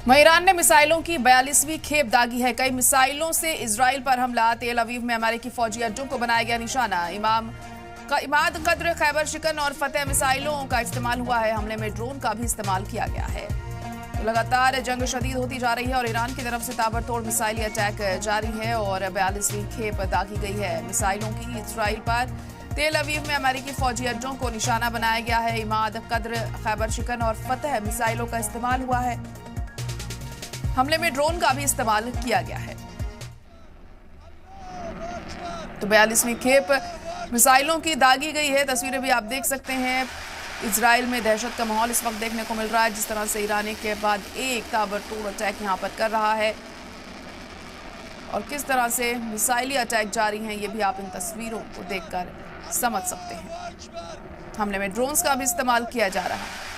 वहीं ईरान ने मिसाइलों की 42वीं खेप दागी है। कई मिसाइलों से इजराइल पर हमला। तेल अवीव में अमेरिकी फौजी अड्डों को बनाया गया निशाना। इमाद कद्र, खैबर शिकन और फतेह मिसाइलों का इस्तेमाल हुआ है। हमले में ड्रोन का भी इस्तेमाल किया गया है। तो लगातार जंग शदीद होती जा रही है और ईरान की तरफ से ताबड़तोड़ मिसाइली अटैक जारी है और 42वीं खेप दागी गई है मिसाइलों की इजराइल पर। तेल अवीव में अमेरिकी फौजी अड्डों को निशाना बनाया गया है। इमाद कद्र, खैबर शिकन और फतेह मिसाइलों का इस्तेमाल हुआ है। हमले में ड्रोन का भी इस्तेमाल किया गया है। तो 42वीं खेप मिसाइलों की दागी गई है। तस्वीरें भी आप देख सकते हैं। इजराइल में दहशत का माहौल इस वक्त देखने को मिल रहा है, जिस तरह से ईरान एक के बाद एक ताबड़तोड़ अटैक यहां पर कर रहा है और किस तरह से मिसाइली अटैक जारी हैं, ये भी आप इन तस्वीरों को देखकर समझ सकते हैं। हमले में ड्रोन्स का भी इस्तेमाल किया जा रहा है।